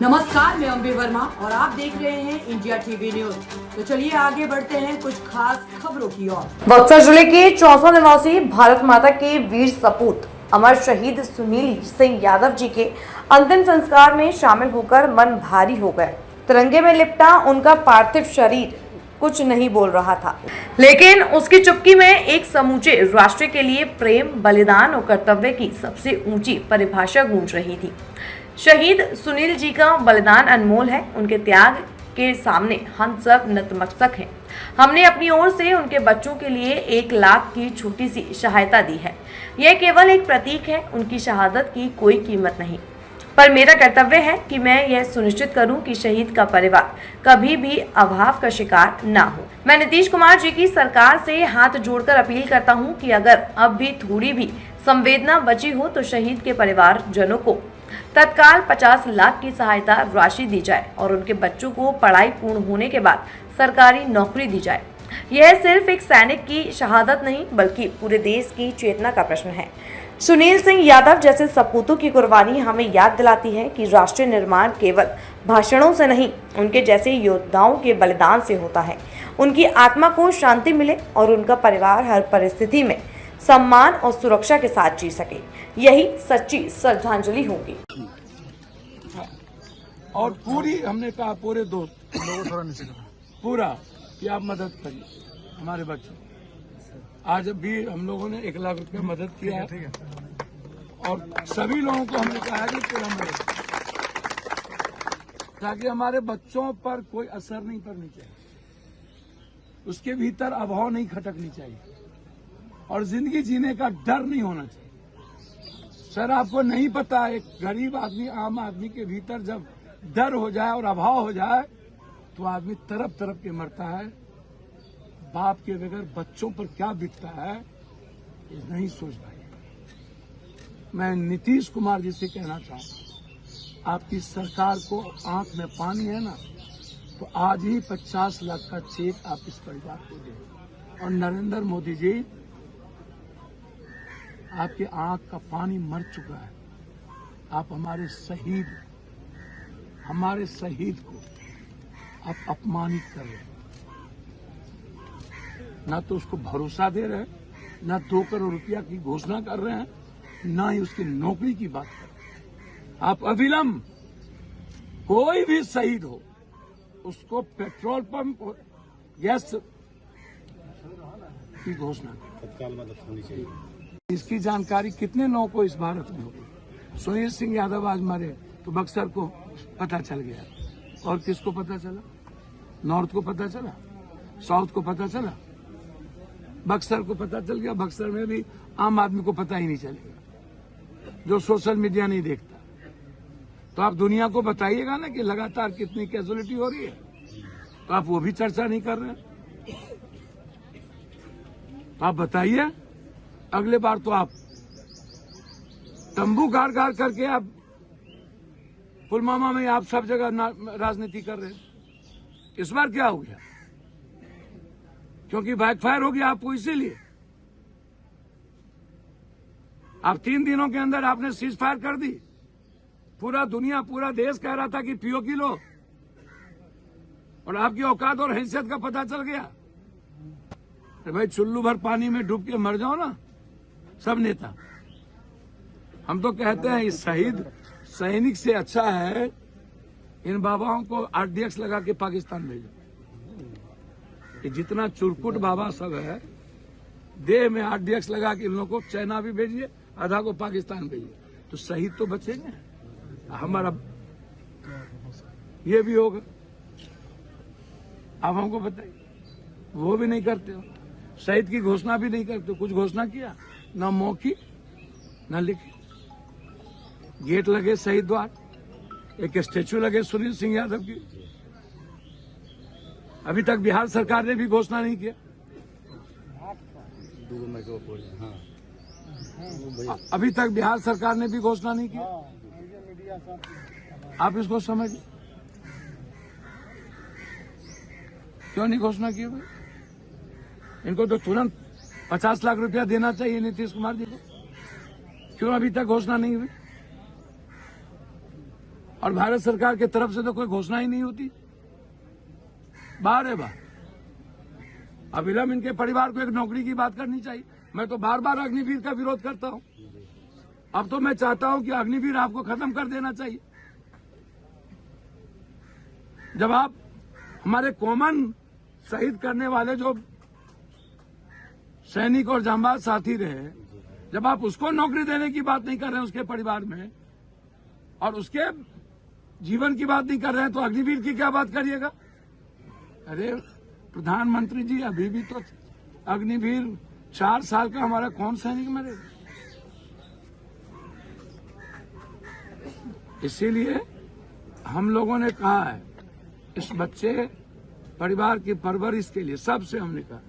नमस्कार, मैं अंबे वर्मा और आप देख रहे हैं इंडिया टीवी न्यूज। तो चलिए आगे बढ़ते हैं कुछ खास खबरों की ओर। बक्सर जिले के चौसा निवासी भारत माता के वीर सपूत अमर शहीद सुनील सिंह यादव जी के अंतिम संस्कार में शामिल होकर मन भारी हो गए। तिरंगे में लिपटा उनका पार्थिव शरीर कुछ नहीं बोल रहा था, लेकिन उसकी चुप्पी में एक समूचे राष्ट्र के लिए प्रेम, बलिदान और कर्तव्य की सबसे ऊंची परिभाषा गूंज रही थी। शहीद सुनील जी का बलिदान अनमोल है। उनके त्याग के सामने हम सब नतमस्तक हैं। हमने अपनी ओर से उनके बच्चों के लिए 1 लाख की छोटी सी सहायता दी है। यह केवल एक प्रतीक है, उनकी शहादत की कोई कीमत नहीं। पर मेरा कर्तव्य है कि मैं यह सुनिश्चित करूं कि शहीद का परिवार कभी भी अभाव का शिकार ना हो। मैं नीतीश कुमार जी की सरकार से हाथ जोड़कर अपील करता हूं कि अगर अब भी थोड़ी भी संवेदना बची हो तो शहीद के परिवारजनों को तत्काल 50 लाख की सहायता राशि दी जाए और उनके बच्चों को पढ़ाई पूर्ण होने के बाद सरकारी नौकरी दी जाए। यह सिर्फ एक सैनिक की शहादत नहीं बल्कि पूरे देश की चेतना का प्रश्न है। सुनील सिंह यादव जैसे सपूतों की कुर्बानी हमें याद दिलाती है कि राष्ट्र निर्माण केवल भाषणों से नहीं, उनके जैसे योद्धाओं के बलिदान से होता है। उनकी आत्मा को शांति मिले और उनका परिवार हर परिस्थिति में सम्मान और सुरक्षा के साथ जी सके, यही सच्ची श्रद्धांजलि होगी। और पूरी हमने कहा पूरे दोस्त लोगों थोड़ा नीचे पूरा कि आप मदद करिए हमारे बच्चों। आज भी हम लोगों ने 1 लाख रुपए मदद किया है और सभी लोगों को हमने कहा है कि पूरा मदद, ताकि हमारे बच्चों पर कोई असर नहीं पड़नी चाहिए, उसके भीतर अभाव नहीं खटकनी चाहिए और जिंदगी जीने का डर नहीं होना चाहिए। सर, आपको नहीं पता, एक गरीब आदमी, आम आदमी के भीतर जब डर हो जाए और अभाव हो जाए तो आदमी तरफ तरफ के मरता है। बाप के बगैर बच्चों पर क्या बीतता है ये नहीं सोच पाए। मैं नीतीश कुमार जी से कहना चाहूँ, आपकी सरकार को आंख में पानी है ना, तो आज ही 50 लाख का चेक आप इस परिवार को दें। और नरेंद्र मोदी जी, आपके आंख का पानी मर चुका है। आप हमारे शहीद को आप अपमानित कर रहे हैं। ना तो उसको भरोसा दे रहे हैं, ना 2 करोड़ रुपया की घोषणा कर रहे हैं, ना ही उसकी नौकरी की बात कर रहे हैं। आप अविलंब कोई भी शहीद हो उसको पेट्रोल पंप और गैस की घोषणा करें, तत्काल मदद होनी चाहिए। इसकी जानकारी कितने लोगों को इस भारत में होगी। सुनील सिंह यादव आज मरे तो बक्सर को पता चल गया, और किसको पता चला? नॉर्थ को पता चला, साउथ को पता चला, बक्सर को पता चल गया। बक्सर में भी आम आदमी को पता ही नहीं चलेगा, जो सोशल मीडिया नहीं देखता। तो आप दुनिया को बताइएगा ना कि लगातार कितनी कैजुअलिटी हो रही है, तो आप वो भी चर्चा नहीं कर रहे हैं। तो आप बताइए, अगले बार तो आप तंबू गाड़ गाड़ करके आप पुलवामा में आप सब जगह राजनीति कर रहे हैं। इस बार क्या हो गया? क्योंकि बैकफायर हो गया आपको, इसीलिए आप 3 दिनों के अंदर आपने सीज फायर कर दी। पूरा दुनिया, पूरा देश कह रहा था कि पीओके लो, और आपकी औकात और हैसियत का पता चल गया। तो भाई चुल्लू भर पानी में डूब के मर जाओ ना सब नेता। हम तो कहते हैं इस शहीद सैनिक से अच्छा है इन बाबाओं को RDX लगा के पाकिस्तान भेजो। कि जितना चुरकुट बाबा सब है, देह में RDX लगा के इन लोगों को चाइना भी भेजिए, आधा को पाकिस्तान भेजिए, तो शहीद तो बचेंगे। हमारा ये भी होगा। आप हमको बताइए, वो भी नहीं करते हो, शहीद की घोषणा भी नहीं करते हो। कुछ घोषणा किया ना, मौखिक ना लिखी। गेट लगे शहीद द्वार, एक स्टेचू लगे सुनील सिंह यादव की। अभी तक बिहार सरकार ने भी घोषणा नहीं किया। अभी तक बिहार सरकार ने भी घोषणा नहीं किया। आप इसको समझिए, क्यों नहीं घोषणा की भाई? इनको तो तुरंत 50 लाख रुपया देना चाहिए नीतीश कुमार जी को। क्यों अभी तक घोषणा नहीं हुई? और भारत सरकार की तरफ से तो कोई घोषणा ही नहीं होती। बार है बार। अविलंब इनके परिवार को एक नौकरी की बात करनी चाहिए। मैं तो बार बार अग्निवीर का विरोध करता हूं। अब तो मैं चाहता हूं कि अग्निवीर आपको खत्म कर देना चाहिए। जब आप हमारे कॉमन शहीद करने वाले जो सैनिक और जांबाज साथी रहे, जब आप उसको नौकरी देने की बात नहीं कर रहे हैं उसके परिवार में, और उसके जीवन की बात नहीं कर रहे हैं, तो अग्निवीर की क्या बात करिएगा? अरे प्रधानमंत्री जी, अभी भी तो अग्निवीर 4 साल का हमारा कौन सैनिक मरेगा? इसीलिए हम लोगों ने कहा है, इस बच्चे परिवार की परवरिश के लिए सबसे हमने कहा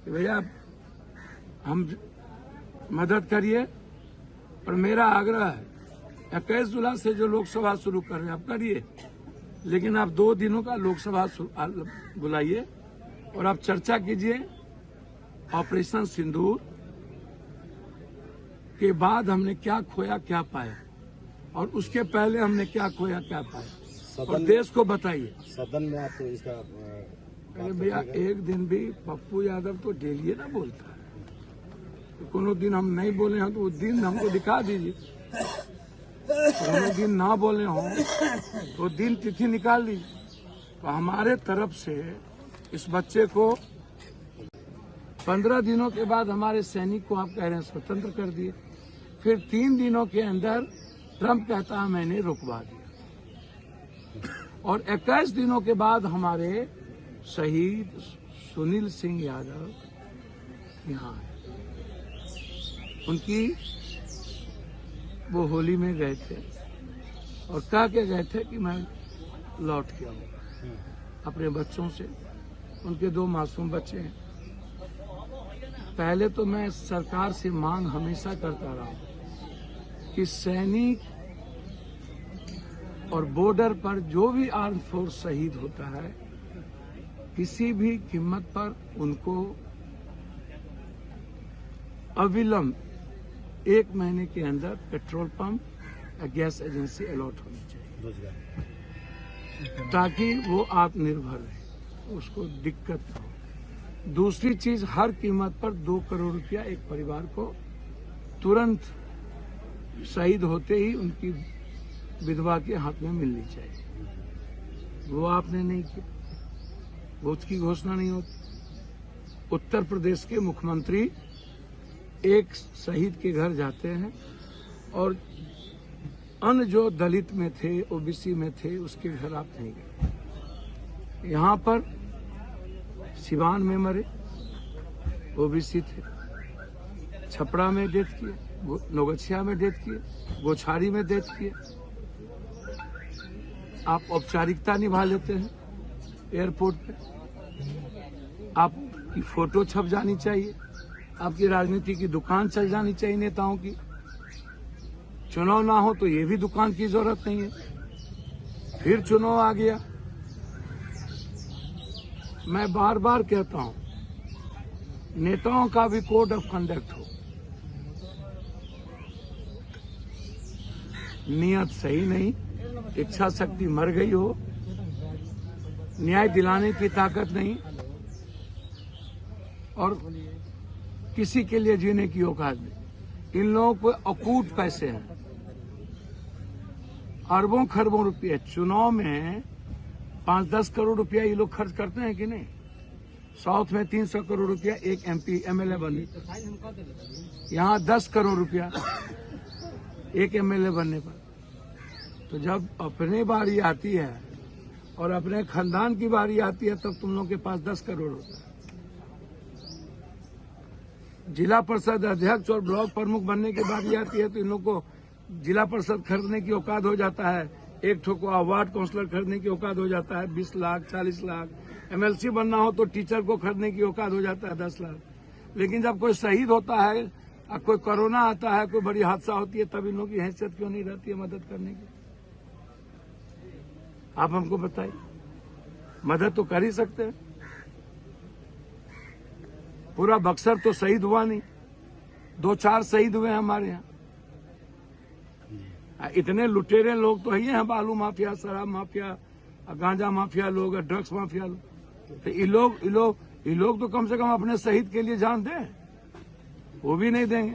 कि भैया हम मदद करिए। और मेरा आग्रह है 21 जुलाई से जो लोकसभा शुरू कर रहे हैं आप करिए, लेकिन आप 2 दिनों का लोकसभा बुलाइए और आप चर्चा कीजिए ऑपरेशन सिंदूर के बाद हमने क्या खोया क्या पाया, और उसके पहले हमने क्या खोया क्या पाया, और देश को बताइए। सदन में आप तो इसका अरे भैया, एक दिन भी पप्पू यादव तो डेली ना बोलता है, तो कोनो दिन हम नहीं बोले हैं तो उस दिन हमको दिखा दीजिए। कोनो दिन ना बोले हों तो दिन तिथि निकाल लीजिए। तो हमारे तरफ से इस बच्चे को 15 दिनों के बाद हमारे सैनिक को आप कह रहे हैं स्वतंत्र कर दिए, फिर 3 दिनों के अंदर ट्रंप कहता है मैंने रुकवा दिया, और 21 दिनों के बाद हमारे शहीद सुनील सिंह यादव यहाँ आए। उनकी वो होली में गए थे और कह के गए थे कि मैं लौट के आऊंगा अपने बच्चों से। उनके 2 मासूम बच्चे हैं। पहले तो मैं सरकार से मांग हमेशा करता रहा हूं कि सैनिक और बॉर्डर पर जो भी आर्म फोर्स शहीद होता है, किसी भी कीमत पर उनको अविलंब 1 महीने के अंदर पेट्रोल पंप या गैस एजेंसी अलॉट होनी चाहिए, ताकि वो आत्मनिर्भर रहे, उसको दिक्कत ना हो। दूसरी चीज, हर कीमत पर 2 करोड़ रुपया एक परिवार को तुरंत शहीद होते ही उनकी विधवा के हाथ में मिलनी चाहिए। वो आपने नहीं किया, वो उसकी घोषणा नहीं होती। उत्तर प्रदेश के मुख्यमंत्री एक शहीद के घर जाते हैं और अन्य जो दलित में थे, ओबीसी में थे, उसके घर आप नहीं गए। यहाँ पर सिवान में मरे, ओबीसी थे, छपरा में डेथ किए, नौगछिया में डेथ किए, गोछारी में डेथ किए। आप औपचारिकता निभा लेते हैं एयरपोर्ट पे, आपकी फोटो छप जानी चाहिए, आपकी राजनीति की दुकान चल जानी चाहिए नेताओं की। चुनाव ना हो तो ये भी दुकान की जरूरत नहीं है। फिर चुनाव आ गया। मैं बार बार कहता हूं, नेताओं का भी कोड ऑफ कंडक्ट हो। नियत सही नहीं, इच्छा शक्ति मर गई हो, न्याय दिलाने की ताकत नहीं, और किसी के लिए जीने की औकात नहीं। इन लोगों को अकूट पैसे हैं, अरबों खरबों रुपये। चुनाव में 5-10 करोड़ रुपया ये लोग खर्च करते हैं कि नहीं? साउथ में 300 करोड़ रुपया एक एमपी एमएलए बनने, यहाँ 10 करोड़ रुपया एक एमएलए बनने पर। तो जब अपने बारी आती है और अपने खानदान की बारी आती है, तब तुम लोग के पास 10 करोड़ होता है। जिला परिषद अध्यक्ष और ब्लॉक प्रमुख बनने की बारी आती है तो इन लोग को जिला परिषद खरीदने की औकात हो जाता है, एक ठो को वार्ड काउंसलर खरीदने की औकात हो जाता है 20 लाख 40 लाख। एमएलसी बनना हो तो टीचर को खरीदने की औकात हो जाता है 10 लाख। लेकिन जब कोई शहीद होता है, कोई कोरोना आता है, कोई बड़ी हादसा होती है, तब इन लोगों की हैसियत क्यों नहीं रहती है मदद करने की? आप हमको बताइए। मदद तो कर ही सकते हैं। पूरा बक्सर तो शहीद हुआ नहीं, 2-4 शहीद हुए हमारे यहाँ। इतने लुटेरे लोग तो ही हैं, बालू माफिया, शराब माफिया, गांजा माफिया लोग, ड्रग्स माफिया लोग। तो ये लोग तो कम से कम अपने शहीद के लिए जान दें, वो भी नहीं देंगे।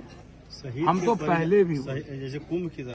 हम तो पहले भी जैसे कुंभ की